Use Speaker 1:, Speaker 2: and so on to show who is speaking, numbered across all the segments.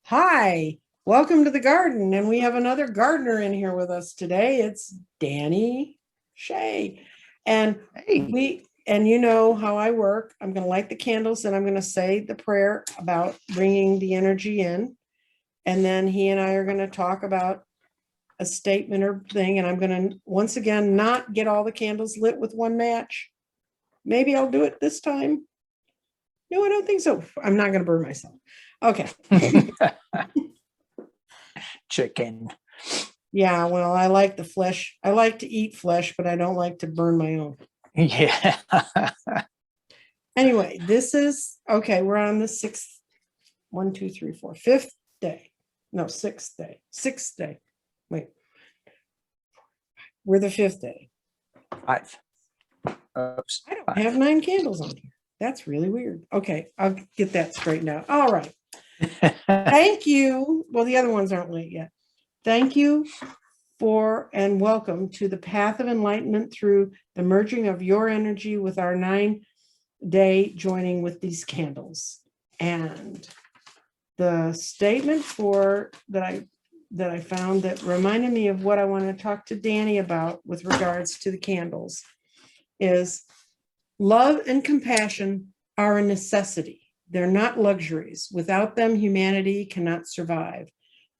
Speaker 1: Hi, welcome to the garden. And we have another gardener in here with us today. It's Danny Shay. And
Speaker 2: Hey.
Speaker 1: you know how I work. I'm going to light the candles and I'm going to say the prayer about bringing the energy in. And then he and I are going to talk about a statement or thing. And I'm going to, once again, not get all the candles lit with one match. Maybe I'll do it this time. No, I don't think so. I'm not going to burn myself. Okay.
Speaker 2: Chicken.
Speaker 1: Yeah, well, I like the flesh. I like to eat flesh, but I don't like to burn my own.
Speaker 2: Yeah.
Speaker 1: Anyway, this is okay. We're on the fifth day. No, sixth day. Sixth day. Wait, we're the fifth day.
Speaker 2: 5.
Speaker 1: Oops, I don't have 9 candles on here. That's really weird. Okay, I'll get that straightened out. All right. Thank you. Well, the other ones aren't lit yet. Thank you for and welcome to the path of enlightenment through the merging of your energy with our 9-day joining with these candles. And the statement that I found that reminded me of what I want to talk to Danny about with regards to the candles is love and compassion are a necessity. They're not luxuries. Without them, humanity cannot survive.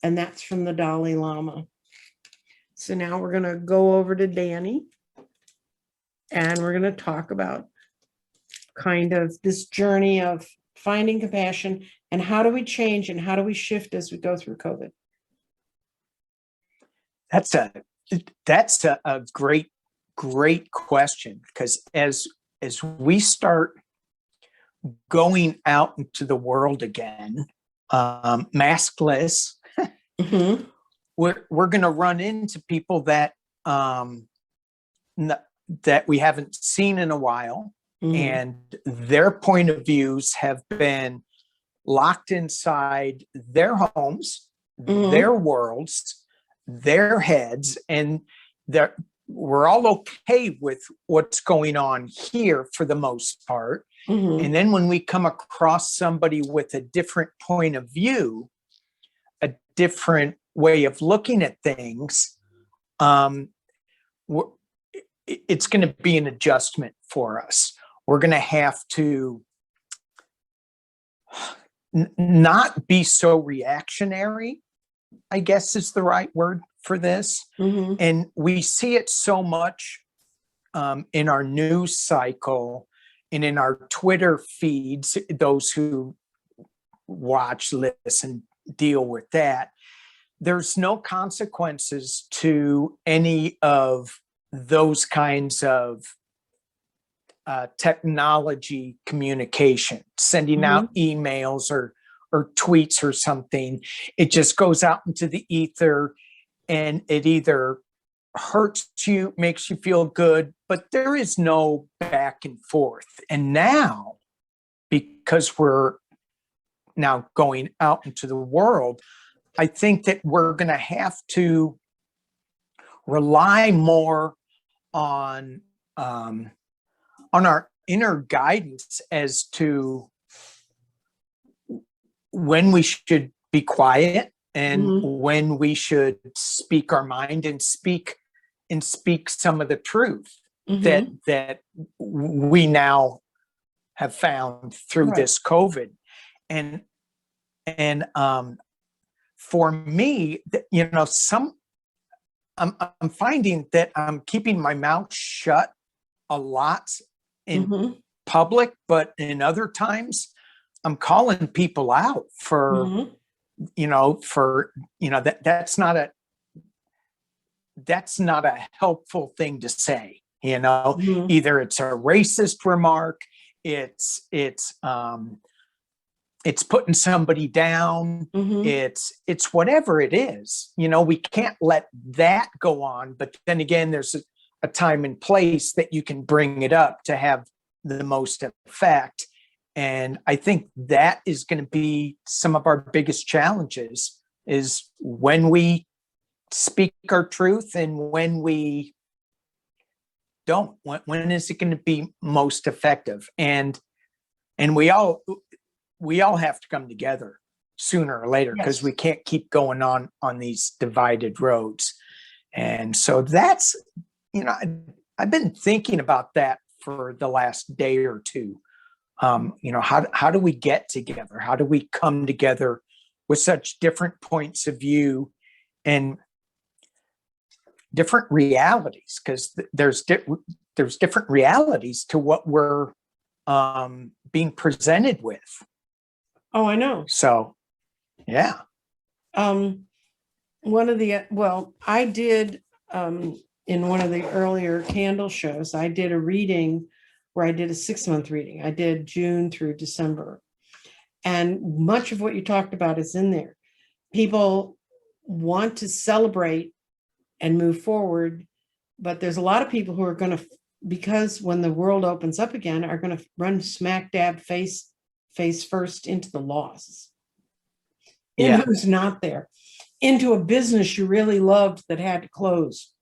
Speaker 1: And that's from the Dalai Lama. So now we're going to go over to Danny and we're going to talk about kind of this journey of finding compassion and how do we change and how do we shift as we go through COVID?
Speaker 2: That's a great question, because as we start going out into the world again, maskless,
Speaker 1: Mm-hmm.
Speaker 2: we're going to run into people that that we haven't seen in a while,
Speaker 1: Mm-hmm.
Speaker 2: and their point of views have been locked inside their homes,
Speaker 1: Mm-hmm.
Speaker 2: their worlds, their heads, and we're all okay with what's going on here for the most part.
Speaker 1: Mm-hmm.
Speaker 2: And then when we come across somebody with a different point of view, a different way of looking at things, it's going to be an adjustment for us. We're going to have to not be so reactionary, I guess is the right word for this.
Speaker 1: Mm-hmm.
Speaker 2: And we see it so much in our news cycle and in our Twitter feeds, those who watch, listen, deal with that. There's no consequences to any of those kinds of technology communication, sending out emails or tweets or something. It just goes out into the ether, and it either hurts you, makes you feel good, but there is no back and forth. And now, because we're now going out into the world, I think that we're going to have to rely more on our inner guidance as to when we should be quiet and when we should speak our mind and speak some of the truth that we now have found through this COVID. And for me, I'm finding that I'm keeping my mouth shut a lot in public, but in other times I'm calling people out for that's not a helpful thing to say. Either it's a racist remark, it's putting somebody down, it's whatever it is. We can't let that go on. But then again, there's a time and place that you can bring it up to have the most effect. And I think that is going to be some of our biggest challenges, is when we speak our truth and when we don't. When is it going to be most effective? And we all have to come together. sooner or later, because
Speaker 1: Yes.
Speaker 2: we can't keep going on these divided roads. And so that's, I've been thinking about that for the last day or two. How do we get together? How do we come together with such different points of view and different realities? Because there's different realities to what we're being presented with.
Speaker 1: Oh, I know.
Speaker 2: So, yeah.
Speaker 1: I did in one of the earlier candle shows, I did a reading where I did a 6-month reading. I did June through December. And much of what you talked about is in there. People want to celebrate and move forward, but there's a lot of people who are going to, because when the world opens up again, are going to run smack dab face first into the loss.
Speaker 2: Yeah.
Speaker 1: Who's not there, into a business you really loved that had to close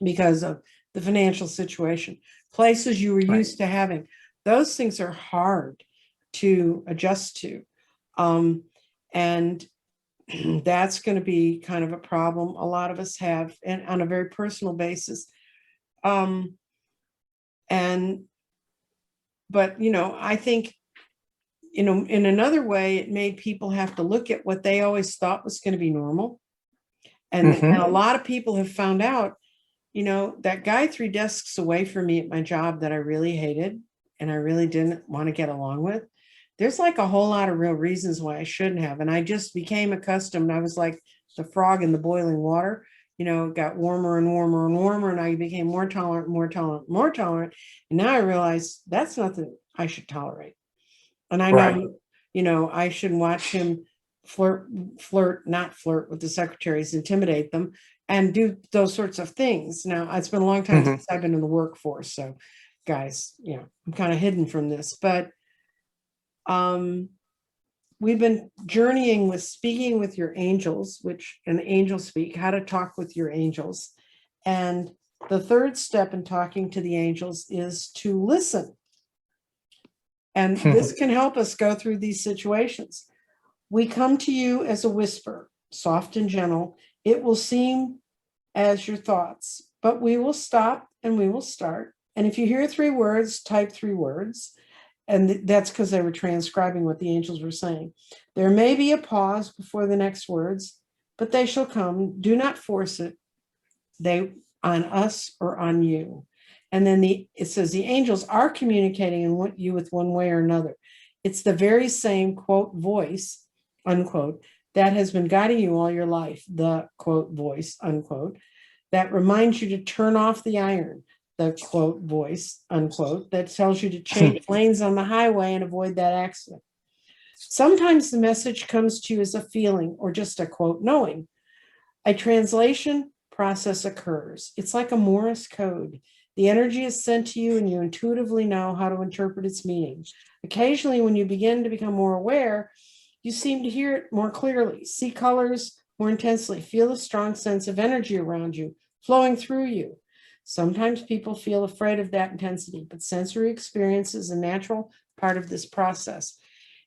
Speaker 1: because of the financial situation, places you were used to having. Those things are hard to adjust to. And that's going to be kind of a problem a lot of us have, and on a very personal basis. But I think, in another way, it made people have to look at what they always thought was going to be normal. And a lot of people have found out, that guy 3 desks away from me at my job that I really hated and I really didn't want to get along with. There's like a whole lot of real reasons why I shouldn't have. And I just became accustomed. I was like the frog in the boiling water, it got warmer and warmer and warmer. And I became more tolerant, more tolerant, more tolerant. And now I realize that's nothing I should tolerate. And I know, I shouldn't watch him not flirt with the secretaries, intimidate them, and do those sorts of things. Now, it's been a long time since I've been in the workforce. So, guys, I'm kind of hidden from this. But we've been journeying with speaking with your angels, which in Angelspeake, how to talk with your angels. And the third step in talking to the angels is to listen. And this can help us go through these situations. We come to you as a whisper, soft and gentle. It will seem as your thoughts, but we will stop and we will start. And if you hear 3 words, type 3 words. And that's because they were transcribing what the angels were saying. There may be a pause before the next words, but they shall come. Do not force it. They on us or on you. And then it says the angels are communicating in you with one way or another. It's the very same, quote, voice, unquote, that has been guiding you all your life, the, quote, voice, unquote, that reminds you to turn off the iron, the, quote, voice, unquote, that tells you to change lanes on the highway and avoid that accident. Sometimes the message comes to you as a feeling or just a, quote, knowing. A translation process occurs. It's like a Morse code. The energy is sent to you and you intuitively know how to interpret its meaning. Occasionally, when you begin to become more aware, you seem to hear it more clearly, see colors more intensely, feel a strong sense of energy around you, flowing through you. Sometimes people feel afraid of that intensity, but sensory experience is a natural part of this process.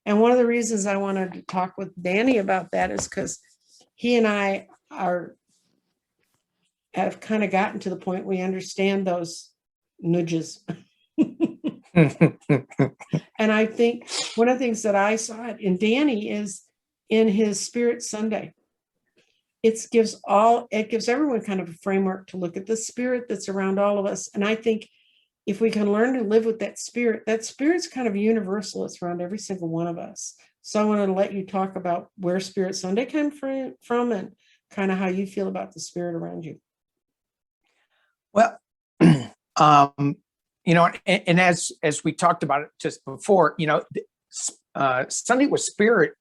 Speaker 1: And one of the reasons I wanted to talk with Danny about that is because he and I have kind of gotten to the point we understand those nudges. And I think one of the things that I saw in Danny is in his Spirit Sunday. It gives everyone kind of a framework to look at the spirit that's around all of us. And I think if we can learn to live with that spirit's kind of universal. It's around every single one of us. So I wanted to let you talk about where Spirit Sunday came from and kind of how you feel about the spirit around you.
Speaker 2: Well, and as we talked about it just before, Sunday with Spirit,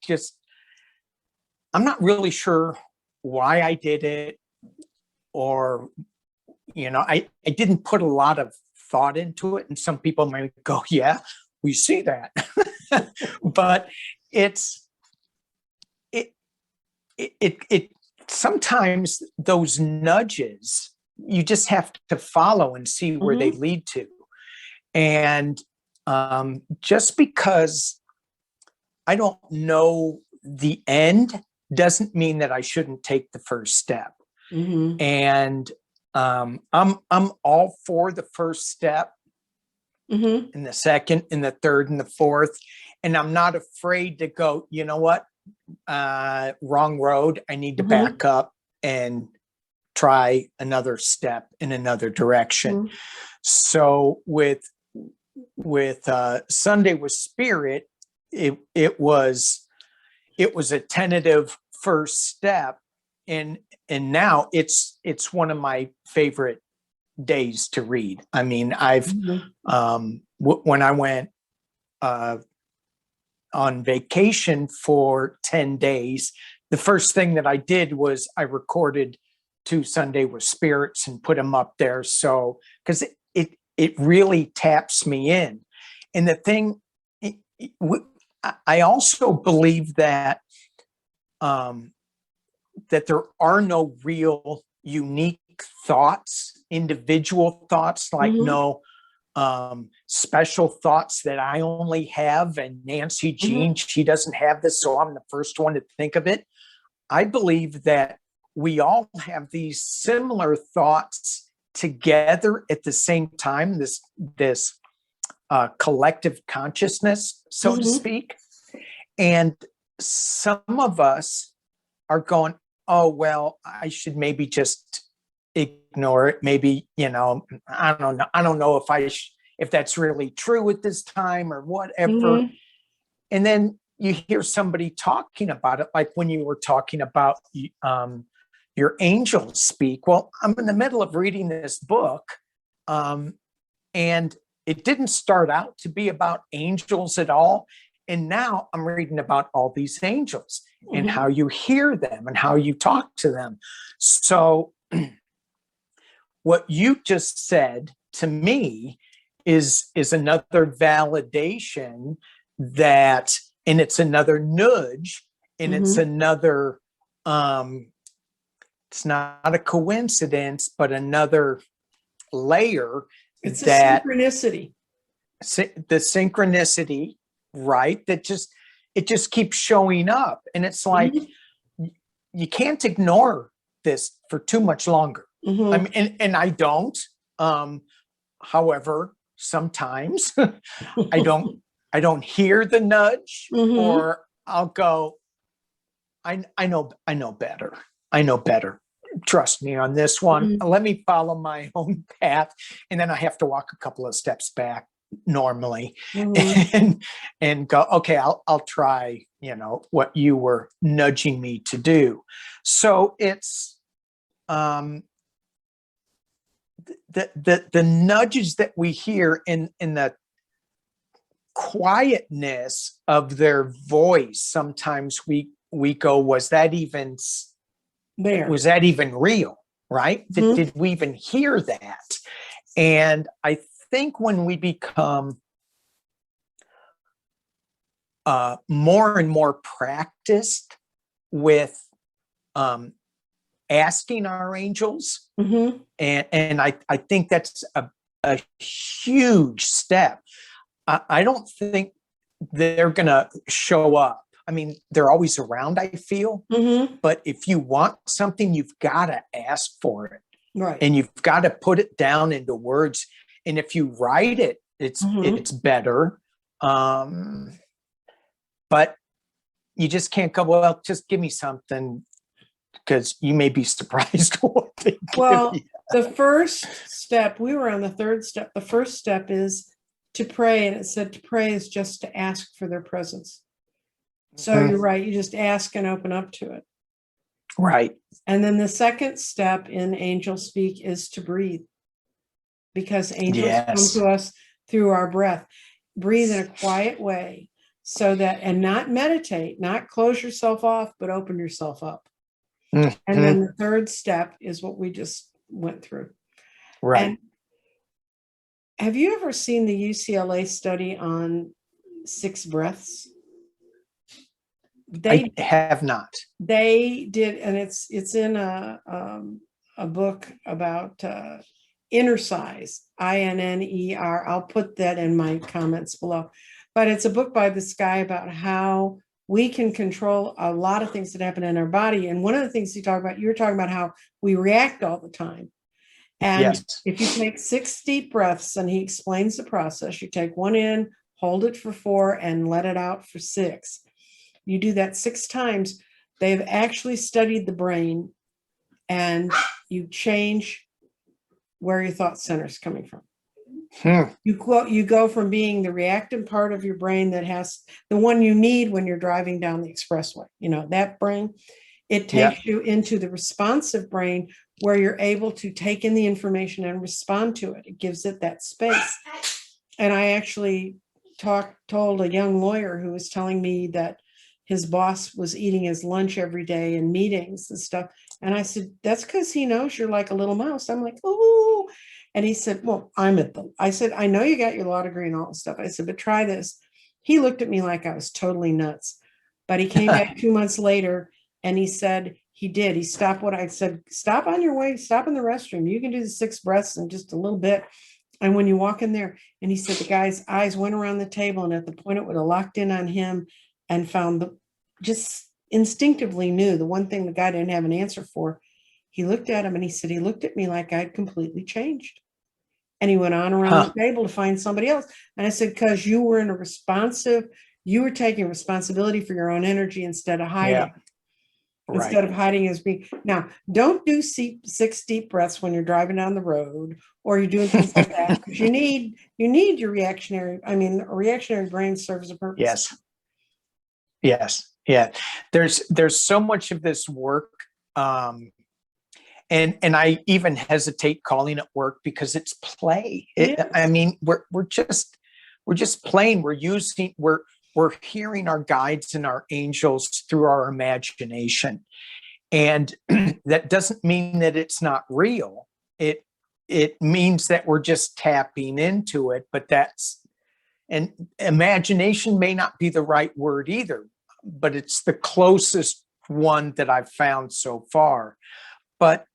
Speaker 2: I'm not really sure why I did it, or, I didn't put a lot of thought into it. And some people might go, yeah, we see that. But it sometimes those nudges, you just have to follow and see where they lead to. And just because I don't know the end doesn't mean that I shouldn't take the first step. And I'm all for the first step, and the second, and the third, and the fourth. And I'm not afraid to go, you know what? Wrong road. I need to back up and try another step in another direction. So with Sunday with Spirit, it was a tentative first step, and now it's one of my favorite days to read. I mean, I've when I went on vacation for 10 days, the first thing that I did was I recorded 2 Sunday with Spirits and put them up there. So, because it really taps me in. And the thing, I also believe that that there are no real unique thoughts, individual thoughts, like no special thoughts that I only have, and Nancy Jean, she doesn't have this, so I'm the first one to think of it. I believe that we all have these similar thoughts together at the same time, this collective consciousness, so to speak. And some of us are going, oh, well, I should maybe just ignore it. Maybe, I don't know if that's really true at this time or whatever. And then you hear somebody talking about it, like when you were talking about your Angelspeake. Well, I'm in the middle of reading this book, and it didn't start out to be about angels at all. And now I'm reading about all these angels and how you hear them and how you talk to them. So what you just said to me is another validation that, and it's another nudge, and it's another, it's not a coincidence, but another layer.
Speaker 1: It's that, a synchronicity.
Speaker 2: The synchronicity, right? That it just keeps showing up. And it's like, you can't ignore this for too much longer. I mean, and I don't. However, sometimes I don't hear the nudge, or I'll go, I know better. I know better. Trust me on this one. Let me follow my own path. And then I have to walk a couple of steps back normally and go, okay, I'll try, what you were nudging me to do. So it's, the nudges that we hear in the quietness of their voice, sometimes we go, was that even real? Right? Did we even hear that? And I think when we become more and more practiced with asking our angels, and I think that's a huge step. I don't think they're going to show up. I mean, they're always around, I feel. But if you want something, you've got to ask for it.
Speaker 1: Right.
Speaker 2: And you've got to put it down into words. And if you write it, it's better. But you just can't go, well, just give me something, because you may be surprised what they
Speaker 1: Well,
Speaker 2: give you.
Speaker 1: The first step, we were on the third step. The first step is to pray. And it said to pray is just to ask for their presence. So you're right. You just ask and open up to it.
Speaker 2: Right.
Speaker 1: And then the second step in Angelspeake is to breathe, because angels come to us through our breath. Breathe in a quiet way, so that, and not meditate, not close yourself off, but open yourself up. And then the third step is what we just went through.
Speaker 2: Right.
Speaker 1: And have you ever seen the UCLA study on 6 breaths?
Speaker 2: I have not.
Speaker 1: They did, and it's in a book about inner size, INNER. I'll put that in my comments below. But it's a book by this guy about how we can control a lot of things that happen in our body. And one of the things you were talking about how we react all the time. And
Speaker 2: Yes.
Speaker 1: if you take 6 deep breaths, and he explains the process, you take one in, hold it for 4, and let it out for 6. You do that 6 times. They've actually studied the brain, and you change where your thought center is coming from. You go from being the reactive part of your brain that has the one you need when you're driving down the expressway, that brain. It takes you into the responsive brain where you're able to take in the information and respond to it. It gives it that space. And I actually told a young lawyer who was telling me that his boss was eating his lunch every day in meetings and stuff. And I said, that's because he knows you're like a little mouse. I'm like, oh. And he said, well, I said, I know you got your law degree and all this stuff. I said, but try this. He looked at me like I was totally nuts. But he came back 2 months later, and he said he did. He stopped what I said, stop on your way, stop in the restroom. You can do the 6 breaths in just a little bit. And when you walk in there, and he said the guy's eyes went around the table, and at the point it would have locked in on him and found just instinctively knew the one thing the guy didn't have an answer for. He looked at him, and he said, he looked at me like I'd completely changed. And he went on around the table to find somebody else. And I said, because you were you were taking responsibility for your own energy instead of hiding.
Speaker 2: Yeah. Right.
Speaker 1: Instead of hiding as being. Now, don't do 6 deep breaths when you're driving down the road or you're doing things like that. Because you need your reactionary brain serves a purpose.
Speaker 2: Yes. Yes. Yeah. There's so much of this work. And I even hesitate calling it work because it's play. I mean, we're just playing. We're hearing our guides and our angels through our imagination. And that doesn't mean that it's not real. It means that we're just tapping into it, and imagination may not be the right word either, but it's the closest one that I've found so far. But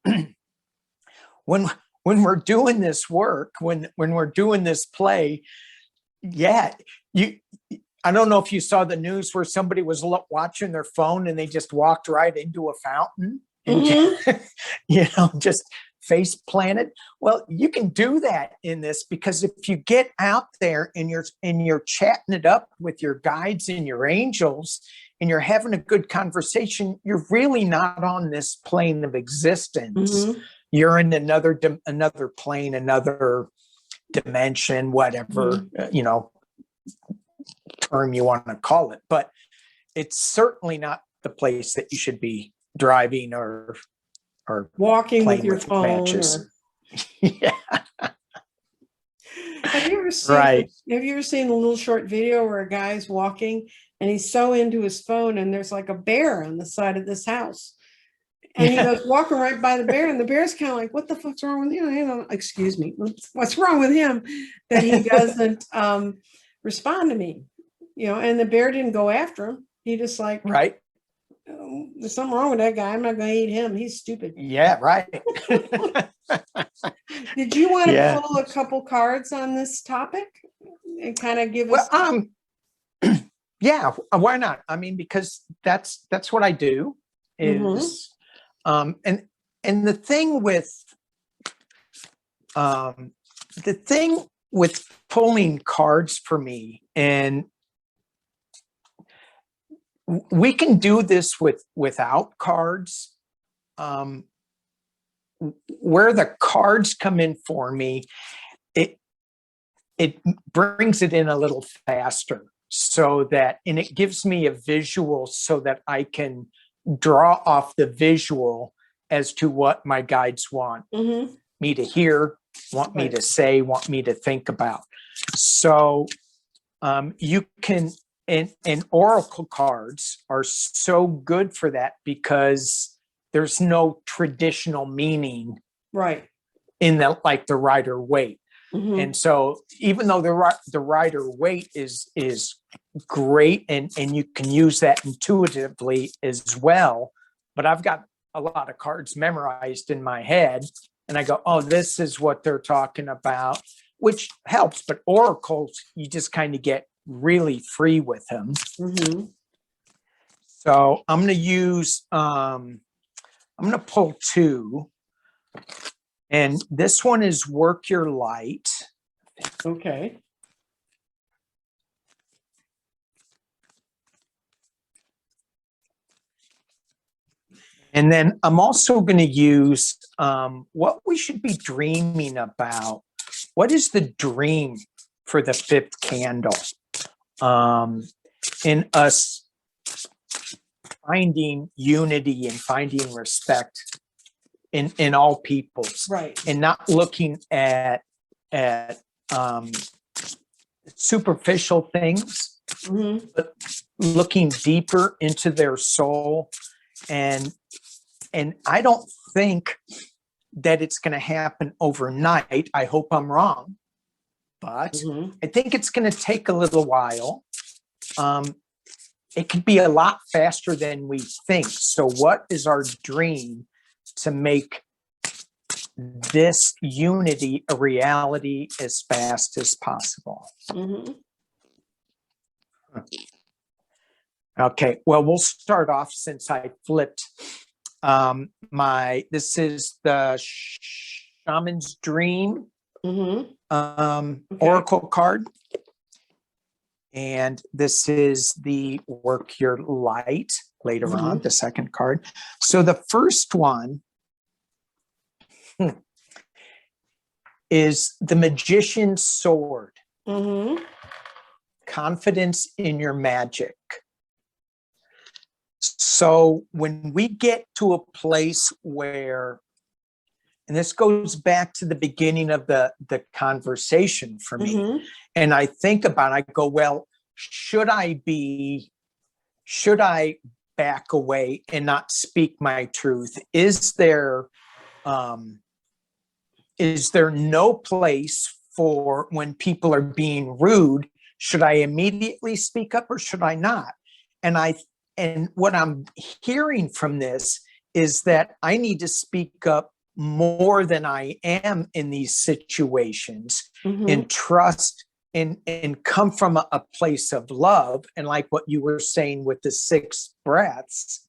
Speaker 2: when we're doing this work, when we're doing this play, I don't know if you saw the news where somebody was watching their phone and they just walked right into a fountain and just face planted. Well, you can do that in this, because if you get out there and you're chatting it up with your guides and your angels and you're having a good conversation, you're really not on this plane of existence. You're in another plane, another dimension, whatever, term you want to call it, but it's certainly not the place that you should be driving or
Speaker 1: walking with your phone.
Speaker 2: Yeah.
Speaker 1: Have you ever seen a little short video where a guy's walking and he's so into his phone and there's like a bear on the side of this house? And he goes walking right by the bear, and the bear's kind of like, what the fuck's wrong with you? Excuse me. What's wrong with him that he doesn't respond to me? And the bear didn't go after him. He just like,
Speaker 2: right.
Speaker 1: There's something wrong with that guy. I'm not going to eat him. He's stupid.
Speaker 2: Yeah, right.
Speaker 1: Did you want to pull a couple cards on this topic and kind of give us?
Speaker 2: Yeah, why not? I mean, because that's what I do is, and the thing with pulling cards for me, and we can do this without cards. Where the cards come in for me, it brings it in a little faster, and it gives me a visual so that I can draw off the visual as to what my guides want me to hear, want me to say, want me to think about. So you can, and oracle cards are so good for that because there's no traditional meaning in the Rider-Waite. And so even though the Rider-Waite is great and you can use that intuitively as well, but I've got a lot of cards memorized in my head and I go, oh, this is what they're talking about, which helps. But oracles, you just kind of get really free with them. So I'm going to use, I'm going to pull 2. And this one is Work Your Light.
Speaker 1: Okay.
Speaker 2: And then I'm also going to use what we should be dreaming about. What is the dream for the 5th candle? In us finding unity and finding respect in all peoples,
Speaker 1: Right.
Speaker 2: and not looking at superficial things, but looking deeper into their soul. And I don't think that it's going to happen overnight. I hope I'm wrong, but I think it's going to take a little while. It could be a lot faster than we think. So what is our dream to make this unity a reality as fast as possible? Okay, well, we'll start off since I flipped this is the Shaman's Dream Oracle card. And this is the Work Your Light later on, the second card. So the first one is the Magician's Sword. Confidence in your magic. So when we get to a place where, and this goes back to the beginning of the conversation for me, and I think about it, I go, well, should I back away and not speak my truth? Is there no place for when people are being rude? Should I immediately speak up or should I not? And what I'm hearing from this is that I need to speak up more than I am in these situations, and trust and come from a place of love. And like what you were saying with the 6 breaths,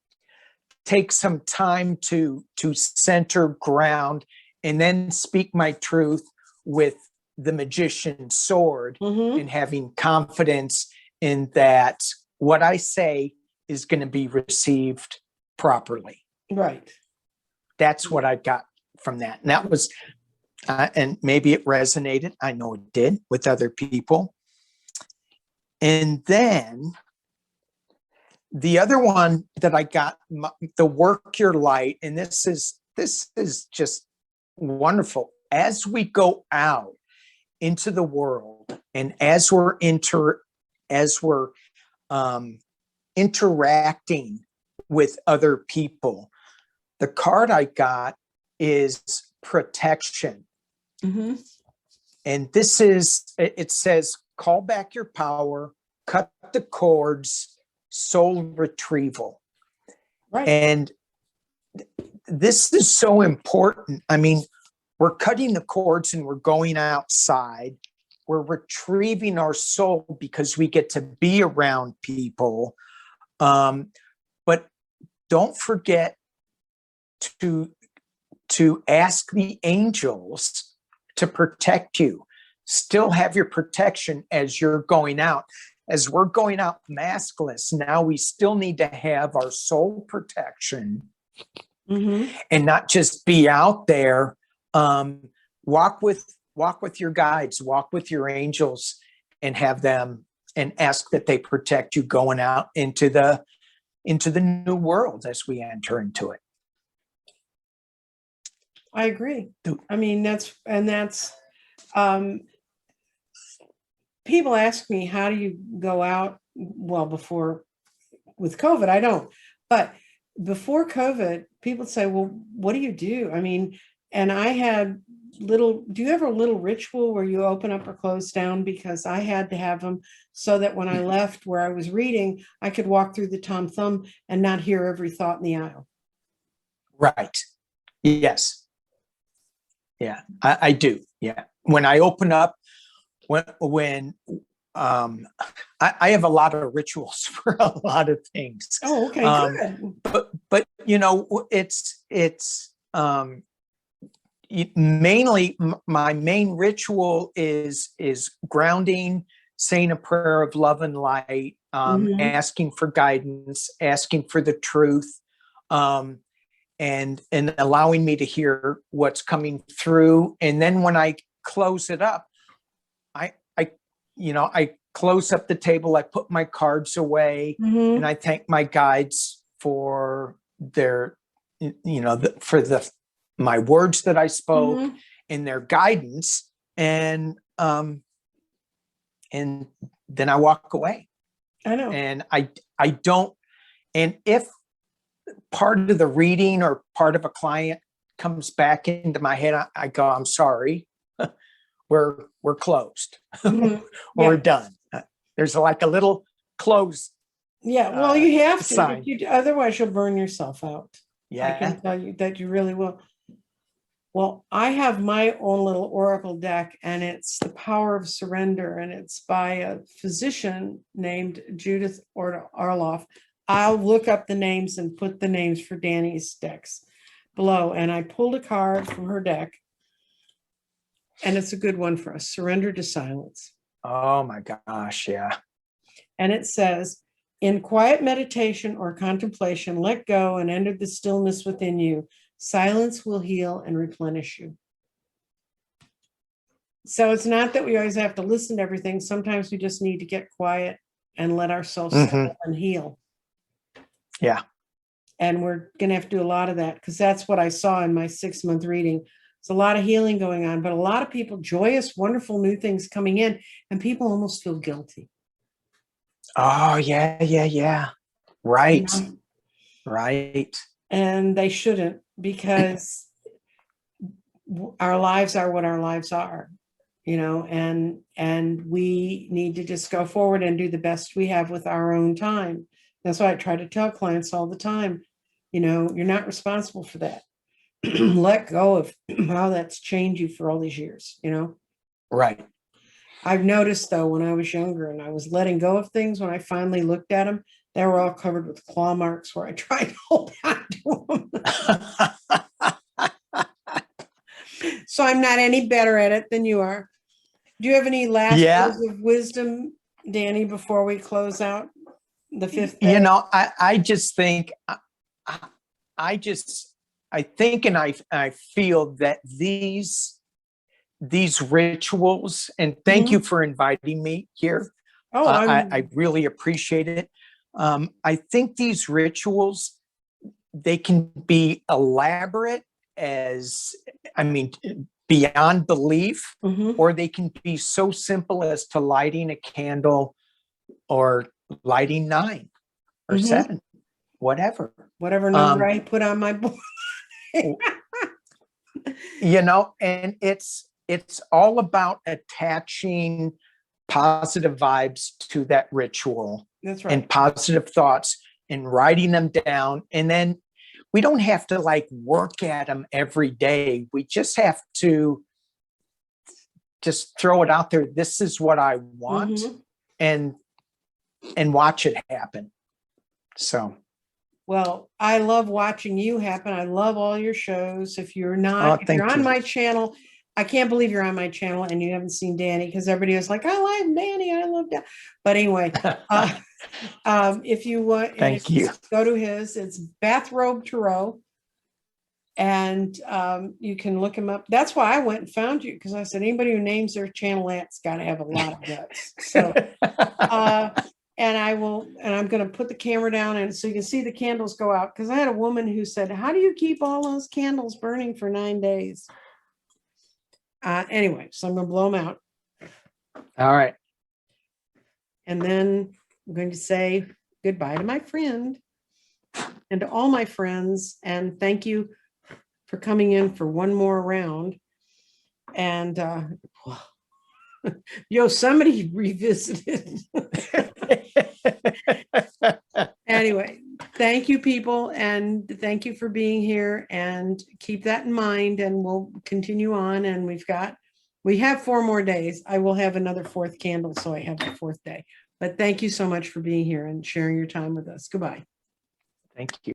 Speaker 2: take some time to center, ground, and then speak my truth with the Magician's Sword, and having confidence in that what I say is going to be received properly.
Speaker 1: Right.
Speaker 2: That's what I got from that. And that was, and maybe it resonated. I know it did with other people. And then the other one that I got, the Work Your Light, and this is just wonderful. As we go out into the world, and as we're interacting with other people, the card I got is protection. And this is, it says, call back your power, cut the cords, soul retrieval.
Speaker 1: Right.
Speaker 2: And this is so important. I mean, we're cutting the cords and we're going outside. We're retrieving our soul because we get to be around people. But don't forget to ask the angels to protect you. Still have your protection as you're going out. As we're going out maskless, now we still need to have our soul protection, and not just be out there. Walk with your guides, walk with your angels, and have them, and ask that they protect you going out into the new world as we enter into it.
Speaker 1: I agree. I mean, that's people ask me, how do you go out? Well, before, with COVID, I don't, but before COVID, people say, well, what do you do? I mean, and I had do you have a little ritual where you open up or close down? Because I had to have them so that when I left where I was reading, I could walk through the Tom Thumb and not hear every thought in the aisle.
Speaker 2: Right. Yes. Yeah, I do. Yeah. When I open up, when I have a lot of rituals for a lot of things.
Speaker 1: Oh, okay, good.
Speaker 2: But mainly my main ritual is grounding, saying a prayer of love and light, asking for guidance, asking for the truth, and allowing me to hear what's coming through. And then when I close it up, I close up the table, I put my cards away, and I thank my guides for their, my words that I spoke and their guidance. And then I walk away.
Speaker 1: I know.
Speaker 2: And I don't, and if part of the reading or part of a client comes back into my head, I go, I'm sorry. We're closed. We're done. There's like a little close.
Speaker 1: Yeah, well, you have to.
Speaker 2: Sign.
Speaker 1: Otherwise, you'll burn yourself out.
Speaker 2: Yeah.
Speaker 1: I can tell you that you really will. Well, I have my own little oracle deck, and it's The Power of Surrender, and it's by a physician named Judith Orloff. I'll look up the names and put the names for Danny's decks below. And I pulled a card from her deck, and it's a good one for us. Surrender to silence.
Speaker 2: Oh my gosh, yeah.
Speaker 1: And it says, in quiet meditation or contemplation, let go and enter the stillness within you. Silence will heal and replenish you. So it's not that we always have to listen to everything. Sometimes we just need to get quiet and let ourselves settle and heal.
Speaker 2: Yeah.
Speaker 1: And we're going to have to do a lot of that, because that's what I saw in my 6-month reading. It's a lot of healing going on, but a lot of people, joyous, wonderful new things coming in, and people almost feel guilty.
Speaker 2: Oh, yeah. Right.
Speaker 1: You know?
Speaker 2: Right.
Speaker 1: And they shouldn't, because our lives are what our lives are, and we need to just go forward and do the best we have with our own time. That's why I try to tell clients all the time, you're not responsible for that. Let go of how that's changed you for all these years,
Speaker 2: Right.
Speaker 1: I've noticed, though, when I was younger and I was letting go of things, when I finally looked at them, they were all covered with claw marks where I tried to hold on to them. So I'm not any better at it than you are. Do you have any last words of wisdom, Danny, before we close out the 5th day?
Speaker 2: I just think, I think and I feel that these rituals, and thank you for inviting me here.
Speaker 1: Oh,
Speaker 2: I really appreciate it. I think these rituals, they can be elaborate beyond belief, or they can be so simple as to lighting a candle or lighting 9 or 7, whatever
Speaker 1: number I put on my board.
Speaker 2: And it's all about attaching positive vibes to that ritual.
Speaker 1: That's right.
Speaker 2: And positive thoughts, and writing them down. And then we don't have to work at them every day. We just have to just throw it out there. This is what I want, and watch it happen. So.
Speaker 1: Well, I love watching you happen. I love all your shows. If you're on my channel, I can't believe you're on my channel and you haven't seen Danny, because everybody was like, I like Danny, I love that. But anyway, if you want,
Speaker 2: thank you.
Speaker 1: Go to his. It's Bathrobe Tarot, and you can look him up. That's why I went and found you, because I said anybody who names their channel that's got to have a lot of guts. So. And I'm going to put the camera down, and so you can see the candles go out, because I had a woman who said, how do you keep all those candles burning for 9 days? Anyway, so I'm going to blow them out.
Speaker 2: All right.
Speaker 1: And then I'm going to say goodbye to my friend and to all my friends. And thank you for coming in for one more round. And somebody revisited. Anyway, thank you, people, and thank you for being here, and keep that in mind, and we'll continue on. And we've got We have 4 more days. I will have another 4th candle, so I have the 4th day. But thank you so much for being here and sharing your time with us. Goodbye.
Speaker 2: Thank you.